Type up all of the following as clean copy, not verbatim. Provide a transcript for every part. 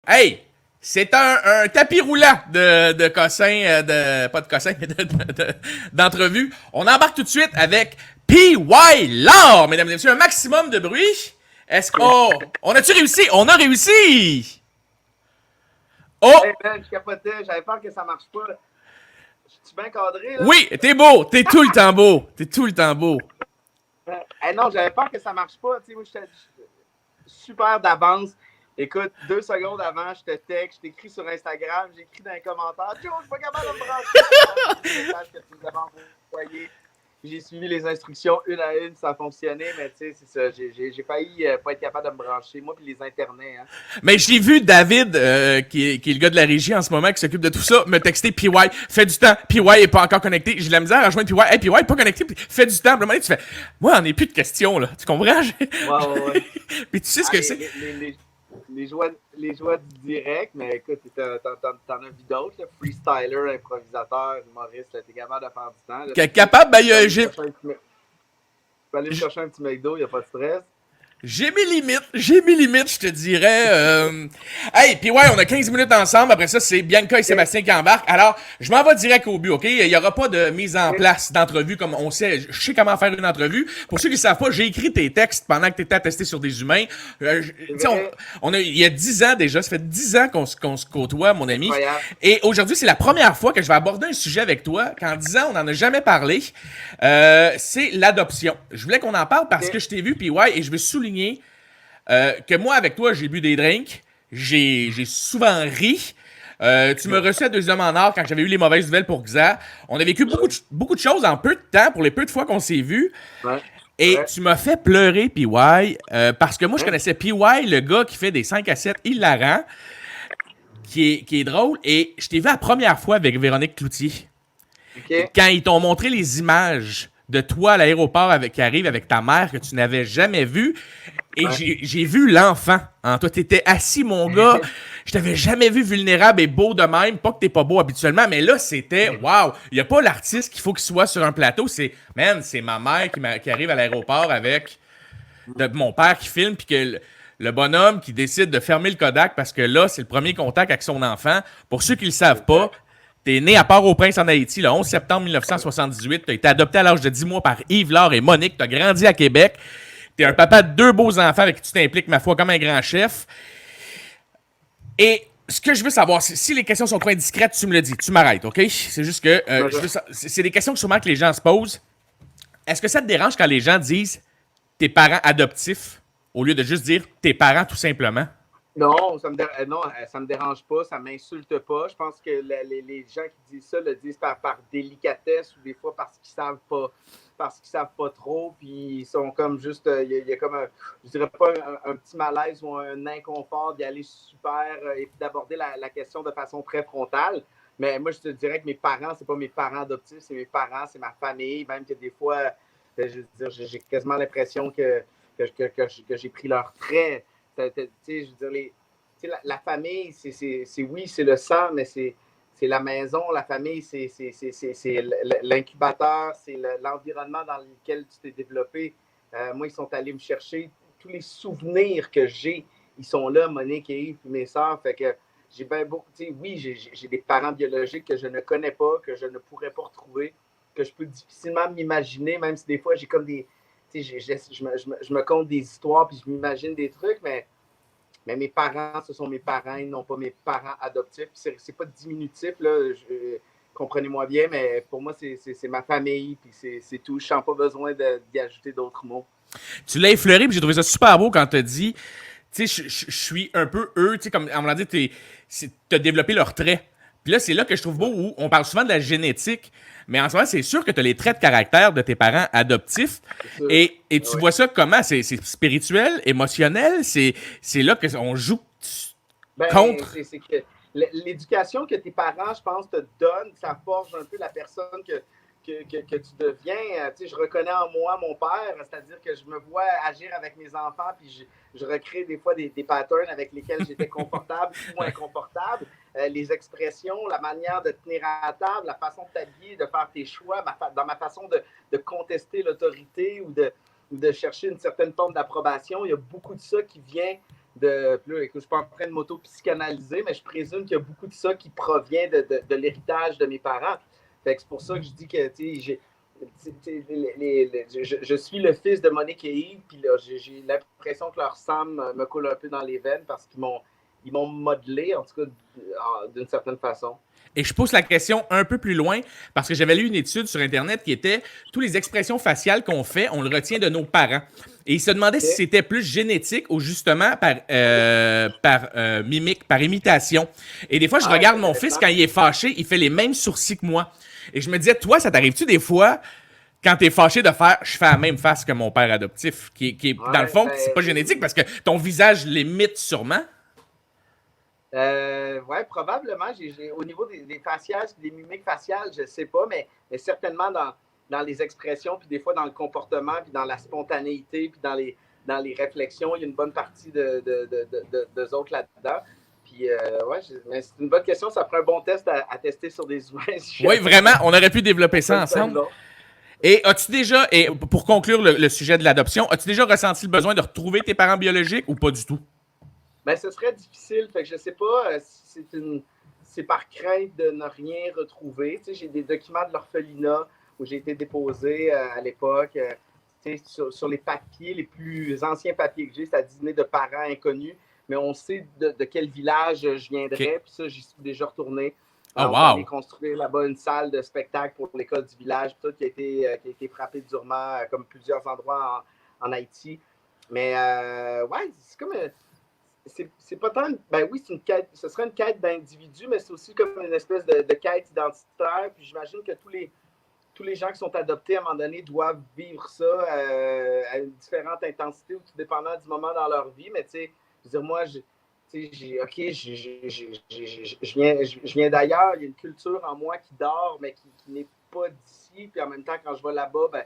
Hey! C'est un tapis roulant de cossins, pas de cossins, mais d'entrevues. On embarque tout de suite avec P.Y. Laure, mesdames et messieurs, un maximum de bruit. Est-ce qu'on... On a-tu réussi? On a réussi! Hey Oh! man, je capotais, j'avais peur que ça marche pas. Je suis bien cadré là? Oui, t'es beau! T'es tout le temps beau! T'es tout le temps beau! Hey, non, j'avais peur que ça marche pas. Tu sais, moi, j'étais super d'avance. Écoute, 2 secondes avant, je te texte, je t'écris sur Instagram, j'écris dans les commentaires. Joe, je suis pas capable de me brancher. C'est le message que tu nous avais envoyé. J'ai suivi les instructions une à une, ça a fonctionné, mais tu sais, c'est ça. J'ai failli pas être capable de me brancher. Moi, puis les internets. Hein. Mais j'ai vu David, qui est le gars de la régie en ce moment, qui s'occupe de tout ça, me texter PY. Fais du temps. PY est pas encore connecté. J'ai de la misère à rejoindre PY. Hey, PY est pas connecté. Fais du temps. Puis à un moment donné, tu fais, moi, on n'est plus de questions, là. Tu comprends? Ouais. Puis tu sais ce Ah, que c'est? les joies du direct, mais écoute, t'en as vu d'autres, là, freestyler, improvisateur, humoriste, t'es capable de faire du temps. Là, Capable, ben, tu peux aller chercher un petit McDo, il n'y a pas de stress. j'ai mes limites, je te dirais. Hey, puis ouais, on a 15 minutes ensemble. Après ça, c'est Bianca et Sébastien qui embarquent. Alors, je m'en vais direct au but, OK? Il n'y aura pas de mise en place d'entrevue comme on sait. Je sais comment faire une entrevue. Pour ceux qui ne savent pas, j'ai écrit tes textes pendant que tu étais à tester sur des humains. Il y a 10 ans déjà, ça fait 10 ans qu'on se côtoie, mon ami. Incroyable. Et aujourd'hui, c'est la première fois que je vais aborder un sujet avec toi qu'en 10 ans, on n'en a jamais parlé. C'est l'adoption. Je voulais qu'on en parle parce que je t'ai vu, puis ouais, et je veux souligner que moi, avec toi, j'ai bu des drinks, j'ai souvent ri. Tu m'as reçu à Deux Hommes en Or quand j'avais eu les mauvaises nouvelles pour Xa. On a vécu beaucoup de choses en peu de temps pour les peu de fois qu'on s'est vus. Ouais. Et Ouais. tu m'as fait pleurer, PY, parce que moi, je connaissais PY, le gars qui fait des 5 à 7 hilarants, qui est drôle. Et je t'ai vu la première fois avec Véronique Cloutier. OK. Quand ils t'ont montré les images de toi à l'aéroport qui arrive avec ta mère que tu n'avais jamais vue. Et Ouais. j'ai vu l'enfant en toi. T'étais assis, mon gars. Je t'avais jamais vu vulnérable et beau de même. Pas que t'es pas beau habituellement, mais là, c'était wow. Il n'y a pas l'artiste qu'il faut qu'il soit sur un plateau. C'est, man, c'est ma mère qui arrive à l'aéroport avec mon père qui filme, puis que le bonhomme qui décide de fermer le Kodak parce que là, c'est le premier contact avec son enfant. Pour ceux qui le savent pas, t'es né à Port-au-Prince en Haïti le 11 septembre 1978. T'as été adopté à l'âge de 10 mois par Yves Laure et Monique. T'as grandi à Québec. T'es un papa de 2 beaux enfants avec qui tu t'impliques, ma foi, comme un grand chef. Et ce que je veux savoir, si les questions sont trop indiscrètes, tu me le dis. Tu m'arrêtes, OK? C'est juste que c'est des questions que sûrement que les gens se posent. Est-ce que ça te dérange quand les gens disent tes parents adoptifs au lieu de juste dire tes parents tout simplement? Non, ça me dérange pas, ça m'insulte pas. Je pense que les gens qui disent ça le disent par délicatesse ou des fois parce qu'ils savent pas trop, puis ils sont comme juste, il y a comme je dirais pas un petit malaise ou un inconfort d'y aller super et puis d'aborder la question de façon très frontale. Mais moi, je te dirais que mes parents, c'est pas mes parents adoptifs, c'est mes parents, c'est ma famille, même que des fois, je veux dire, j'ai quasiment l'impression que j'ai pris leur trait. Je veux dire, la famille, oui, c'est le sang, mais c'est la maison, la famille, c'est l'incubateur, c'est l'environnement dans lequel tu t'es développé. Moi, ils sont allés me chercher tous les souvenirs que j'ai. Ils sont là, Monique et Yves, puis mes sœurs. Fait que j'ai bien beaucoup, oui, j'ai des parents biologiques que je ne connais pas, que je ne pourrais pas retrouver, que je peux difficilement m'imaginer, même si des fois, j'ai comme des. Je me compte des histoires, puis je m'imagine des trucs, mais mes parents, ce sont mes parents, ils n'ont pas mes parents adoptifs. C'est pas diminutif, là, comprenez-moi bien, mais pour moi, c'est ma famille, puis c'est tout. Je sens pas besoin d'y ajouter d'autres mots. Tu l'as effleuré, puis j'ai trouvé ça super beau quand t'as dit, tu sais, je suis un peu eux, tu sais, comme on m'a dit, t'as développé leurs traits. Puis là, c'est là que je trouve beau où on parle souvent de la génétique, mais en ce moment, c'est sûr que tu as les traits de caractère de tes parents adoptifs. Et tu vois ça comment? C'est spirituel, émotionnel? C'est là qu'on joue contre? C'est que l'éducation que tes parents, je pense, te donnent, ça forge un peu la personne que tu deviens. Je reconnais en moi mon père, c'est-à-dire que je me vois agir avec mes enfants, puis je recrée des fois des patterns avec lesquels j'étais confortable ou inconfortable. Les expressions, la manière de tenir à table, la façon de t'habiller, de faire tes choix, dans ma façon de contester l'autorité ou de chercher une certaine forme d'approbation. Il y a beaucoup de ça qui vient Puis là, écoute, je suis pas en train de m'auto-psychanalyser, mais je présume qu'il y a beaucoup de ça qui provient de l'héritage de mes parents. Fait que c'est pour ça que je dis que, je suis le fils de Monique et Yves, puis là, j'ai l'impression que leur sang me coule un peu dans les veines parce qu'ils m'ont modelé, en tout cas, d'une certaine façon. Et je pose la question un peu plus loin parce que j'avais lu une étude sur Internet qui était toutes les expressions faciales qu'on fait, on le retient de nos parents. Et il se demandait si c'était plus génétique ou justement par mimique, par imitation. Et des fois, je regarde mon fils quand il est fâché, il fait les mêmes sourcils que moi. Et je me disais, toi, ça t'arrive-tu des fois, quand t'es fâché, de faire je fais la même face que mon père adoptif, qui est dans le fond, c'est pas génétique parce que ton visage l'imite sûrement? Oui, probablement. Au niveau des faciales, des mimiques faciales, je ne sais pas, mais certainement dans les expressions, puis des fois dans le comportement, puis dans la spontanéité, puis dans les réflexions, il y a une bonne partie d'eux autres là-dedans. Puis, mais c'est une bonne question. Ça ferait un bon test à tester sur des humains. Oui, vraiment. On aurait pu développer ça ensemble. Et as-tu déjà, et pour conclure le sujet de l'adoption, as-tu déjà ressenti le besoin de retrouver tes parents biologiques ou pas du tout? Ben, ce serait difficile. Fait que je ne sais pas si c'est par crainte de ne rien retrouver. Tu sais, j'ai des documents de l'orphelinat où j'ai été déposé à l'époque. Tu sais, sur les papiers, les plus anciens papiers que j'ai, c'est à dîner de parents inconnus. Mais on sait de quel village je viendrais. Okay. Puis ça, j'y suis déjà retourné. Oh, wow. On a construire là-bas une salle de spectacle pour l'école du village, tout, qui a été frappée durement, comme plusieurs endroits en Haïti. Mais ouais, c'est comme... c'est pas tant. Ben oui, c'est une quête. Ce serait une quête d'individu, mais c'est aussi comme une espèce de quête identitaire. Puis j'imagine que tous les gens qui sont adoptés à un moment donné doivent vivre ça à une différente intensité ou tout dépendant du moment dans leur vie. Mais tu sais, je veux dire, moi, je viens d'ailleurs. Il y a une culture en moi qui dort, mais qui n'est pas d'ici. Puis en même temps, quand je vais là-bas, ben,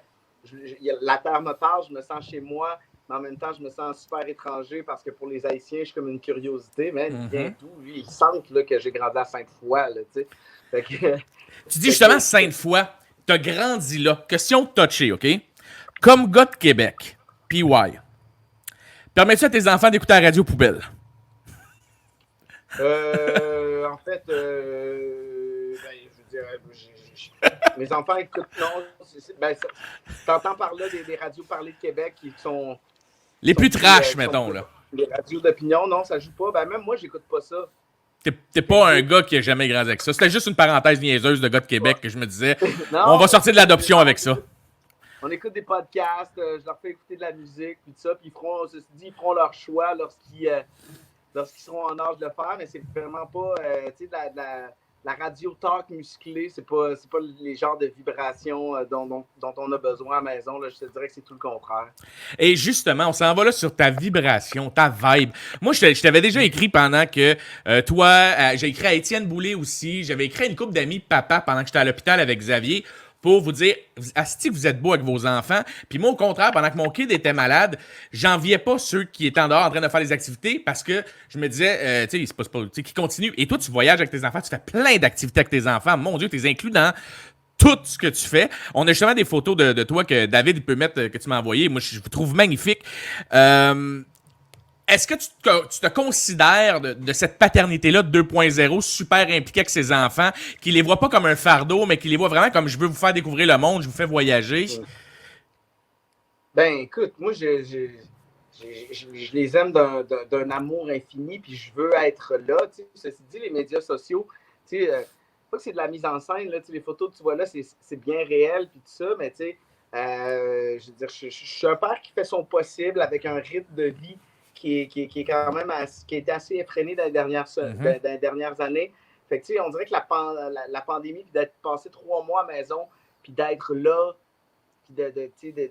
la terre me parle, je me sens chez moi. Mais en même temps, je me sens super étranger parce que pour les Haïtiens, je suis comme une curiosité. Mais il vient d'où, lui? Ils sentent là, que j'ai grandi à Sainte-Foy. Là, tu dis justement Sainte-Foy. Tu as grandi là. Question touchée, OK? Comme gars de Québec, PY, permets-tu à tes enfants d'écouter la radio poubelle? En fait, ben, je veux dire, mes enfants écoutent, non. Ben, t'entends par là des radios parlées de Québec qui sont... Les plus trash, mettons, là. Les radios d'opinion, non, ça joue pas. Ben, même moi, j'écoute pas ça. T'es pas un gars qui a jamais grandi avec ça. C'était juste une parenthèse niaiseuse de gars de Québec que je me disais, non, on va sortir de l'adoption avec ça. On écoute des podcasts, je leur fais écouter de la musique, puis tout ça, puis ils feront leur choix lorsqu'ils seront en âge de le faire, mais c'est vraiment pas, tu sais, la radio talk musclée, c'est pas les genres de vibrations dont on a besoin à la maison. Là, je te dirais que c'est tout le contraire. Et justement, on s'en va là sur ta vibration, ta vibe. Moi, je t'avais déjà écrit pendant que toi, j'ai écrit à Étienne Boulay aussi, j'avais écrit à une couple d'amis de papa pendant que j'étais à l'hôpital avec Xavier pour vous dire, asti que vous êtes beau avec vos enfants. Puis moi, au contraire, pendant que mon kid était malade, j'enviais pas ceux qui étaient en dehors en train de faire des activités parce que je me disais, tu sais, c'est pas qui continuent. Et toi, tu voyages avec tes enfants, tu fais plein d'activités avec tes enfants. Mon Dieu, tu les inclus dans tout ce que tu fais. On a justement des photos de toi que David peut mettre, que tu m'as envoyé. Moi, je vous trouve magnifique. Est-ce que tu te considères de cette paternité-là de 2.0 super impliquée avec ses enfants, qui les voit pas comme un fardeau, mais qui les voit vraiment comme je veux vous faire découvrir le monde, je vous fais voyager? Ben, écoute, moi, je les aime d'un amour infini, puis je veux être là. Tu sais, ceci dit, les médias sociaux, tu sais, pas que c'est de la mise en scène, là, tu sais, les photos que tu vois là, c'est bien réel, puis tout ça, mais tu sais, je veux dire, je suis un père qui fait son possible avec un rythme de vie qui est quand même qui a été assez effréné dans les dernières années. Fait que, tu sais, on dirait que la pandémie, puis d'être passé 3 mois à la maison, puis d'être là, puis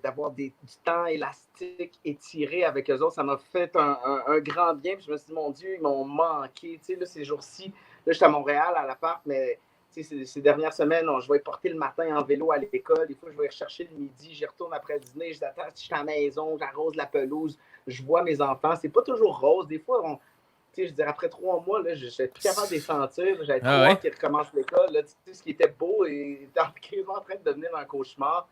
d'avoir du temps élastique étiré avec eux autres, ça m'a fait un grand bien. Puis je me suis dit, mon Dieu, ils m'ont manqué. Tu sais, là, ces jours-ci, là, je suis à Montréal, à l'appart, mais ces dernières semaines, je vais porter le matin en vélo à l'école. Des fois, je vais rechercher le midi, j'y retourne après le dîner, je suis à la maison, j'arrose la pelouse, je vois mes enfants. C'est pas toujours rose. Des fois, je veux dire, après 3 mois, là, je suis plus capable de les sentir. J'avais 3 mois qu'ils recommencent l'école. Là, ce qui était beau était quasiment en train de devenir un cauchemar.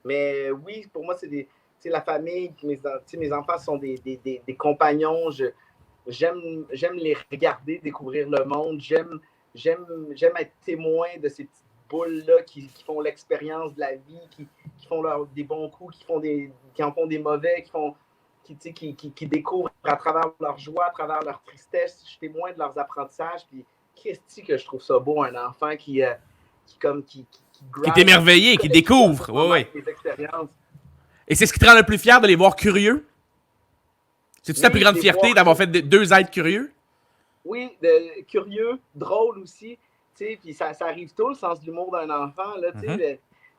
Mais oui, pour moi, c'est la famille. Mes enfants sont des compagnons. j'aime les regarder découvrir le monde. J'aime être témoin de ces petites boules-là qui font l'expérience de la vie, qui font des bons coups, qui en font des mauvais, qui découvrent à travers leur joie, à travers leur tristesse. Je suis témoin de leurs apprentissages. Puis, qu'est-ce que je trouve ça beau, un enfant qui est émerveillé, qui découvre. Ouais. Et c'est ce qui te rend le plus fier de les voir curieux? C'est-tu ta plus grande fierté d'avoir fait 2 êtres curieux? Oui, curieux, drôle aussi. Puis ça arrive tôt, le sens de l'humour d'un enfant. Là,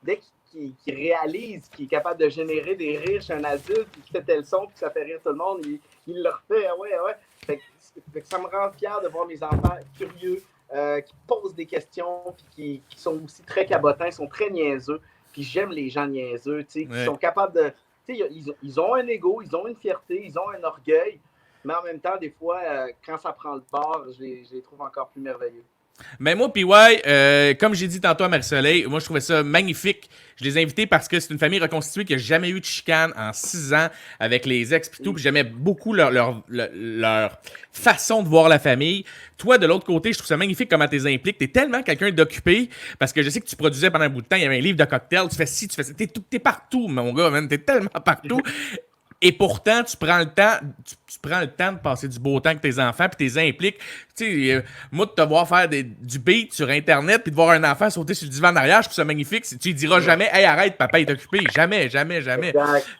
dès qu'il réalise qu'il est capable de générer des rires chez un adulte, puis qu'il fait tel son, puis que ça fait rire tout le monde, il le refait. Ah ouais. Fait que ça me rend fier de voir mes enfants curieux, qui posent des questions, puis qui sont aussi très cabotins, sont très niaiseux. Puis j'aime les gens niaiseux, qui sont capables de... Ils ont un ego, ils ont une fierté, ils ont un orgueil, mais en même temps, des fois, quand ça prend le bord, je les trouve encore plus merveilleux. Mais moi, PY, comme j'ai dit tantôt à Marie-Soleil, moi je trouvais ça magnifique. Je les ai invités parce que c'est une famille reconstituée qui n'a jamais eu de chicane en 6 ans avec les ex et tout. Puis j'aimais beaucoup leur façon de voir la famille. Toi, de l'autre côté, je trouve ça magnifique comment tu les impliques. T'es tellement quelqu'un d'occupé parce que je sais que tu produisais pendant un bout de temps. Il y avait un livre de cocktails. Tu fais ci, tu fais ça. T'es partout, mon gars, man. T'es tellement partout. Et pourtant, tu prends le temps de passer du beau temps avec tes enfants puis t'es impliques. Tu sais, moi, de te voir faire du beat sur Internet puis de voir un enfant sauter sur le divan derrière, je trouve ça magnifique. Tu lui diras jamais, hey, arrête, papa est occupé. Jamais. Tu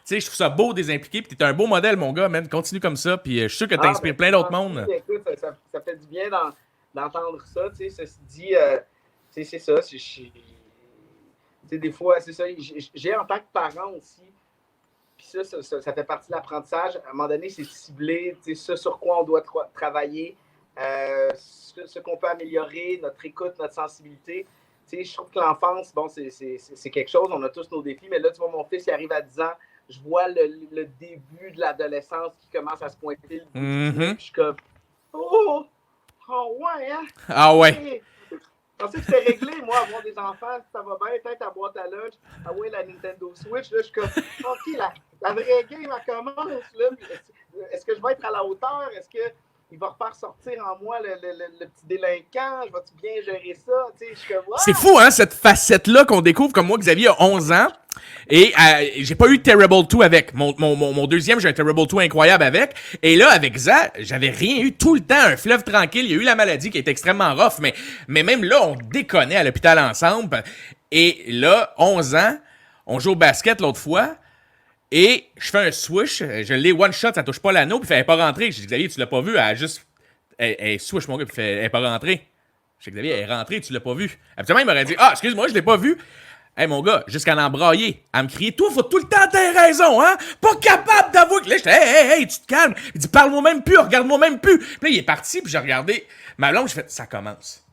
sais, je trouve ça beau des impliqués puis t'es un beau modèle, mon gars, man. Continue comme ça puis je suis sûr que t'inspires plein d'autres mondes. Écoute, ça fait du bien d'entendre ça, tu sais. Ceci dit, c'est ça. Des fois, c'est ça. J'ai en tant que parent aussi. Puis ça fait partie de l'apprentissage. À un moment donné, c'est ciblé, ce sur quoi on doit travailler, ce qu'on peut améliorer, notre écoute, notre sensibilité. Je trouve que l'enfance, bon, c'est quelque chose, on a tous nos défis, mais là, tu vois, mon fils, il arrive à 10 ans, je vois le début de l'adolescence qui commence à se pointer. Puis je suis comme, oh ouais, hein? Ah ouais. Je pensais que c'était réglé, moi, avoir des enfants, ça va bien, peut-être à boîte à lunch, ah ouais, la Nintendo Switch, là, je suis comme, OK, la vraie game, elle commence, là. Est-ce que je vais être à la hauteur? Est-ce qu'il va refaire sortir en moi le petit délinquant? Je vais-tu bien gérer ça? Tu sais, je suis comme, wow! C'est fou, hein, cette facette-là qu'on découvre, comme moi, Xavier a 11 ans. Et j'ai pas eu Terrible 2 avec. Mon deuxième, j'ai un Terrible 2 incroyable avec. Et là, avec Zach, j'avais rien eu tout le temps. Un fleuve tranquille. Il y a eu la maladie qui est extrêmement rough. Mais même là, on déconnait à l'hôpital ensemble. Et là, 11 ans, on joue au basket l'autre fois. Et je fais un switch. Je l'ai one shot, ça touche pas l'anneau. Puis elle est pas rentrée. J'ai dit, Xavier, tu l'as pas vu. Elle switch, mon gars. Puis elle est pas rentrée. J'ai dit, Xavier, elle est rentrée, tu l'as pas vu. Habituellement, il m'aurait dit, ah, excuse-moi, je l'ai pas vu. Hey, mon gars, jusqu'à l'embrailler, à me crier, toi, faut tout le temps t'as raison, hein? Pas capable d'avouer que là, j'étais, hey, tu te calmes. Il dit, parle-moi même plus, regarde-moi même plus. Puis là, il est parti, puis j'ai regardé ma blonde, j'ai fait, ça commence.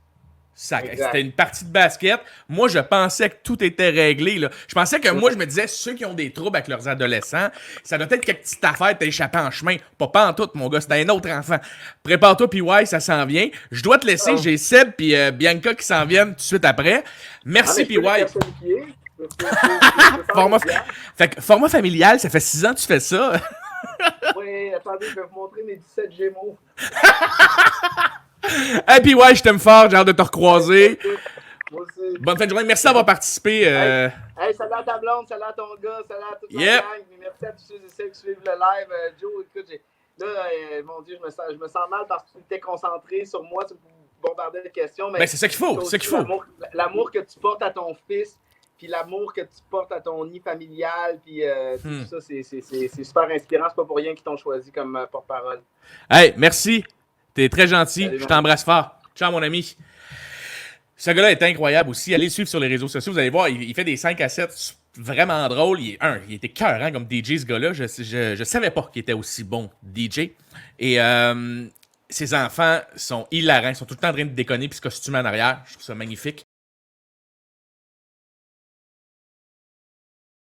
C'était une partie de basket. Moi, je pensais que tout était réglé, là. Je pensais que moi, je me disais, ceux qui ont des troubles avec leurs adolescents, ça doit être quelques petites affaires t'as échappé en chemin. Pas en tout, mon gars, c'était un autre enfant. Prépare-toi, puis ouais, ça s'en vient. Je dois te laisser, j'ai Seb puis Bianca qui s'en viennent tout de suite après. Merci, puis ouais. Format familial, ça fait 6 ans que tu fais ça. Oui, attendez, je vais vous montrer mes 17 Gémeaux. Hey, puis ouais, je t'aime fort, j'ai hâte de te recroiser. Moi aussi. Bonne fin de journée, merci d'avoir participé. Hey, salut à ta blonde, salut à ton gars, salut à toute la gang. Merci à tous ceux et celles qui suivent le live. Joe, écoute, mon Dieu, je me sens mal parce que tu étais concentré sur moi, tu me bombardais de questions. Mais c'est ça qu'il faut, c'est ça qu'il faut. L'amour que tu portes à ton fils, puis l'amour que tu portes à ton nid familial, puis tout ça, c'est super inspirant. C'est pas pour rien qu'ils t'ont choisi comme porte-parole. Hey, merci. T'es très gentil. Salut, je t'embrasse fort. Ciao, mon ami. Ce gars-là est incroyable aussi. Allez le suivre sur les réseaux sociaux. Vous allez voir, il fait des 5 à 7 vraiment drôles. Il était cœurant comme DJ, ce gars-là. Je savais pas qu'il était aussi bon DJ. Et ses enfants sont hilarants. Ils sont tout le temps en train de déconner puis se costumer en arrière. Je trouve ça magnifique.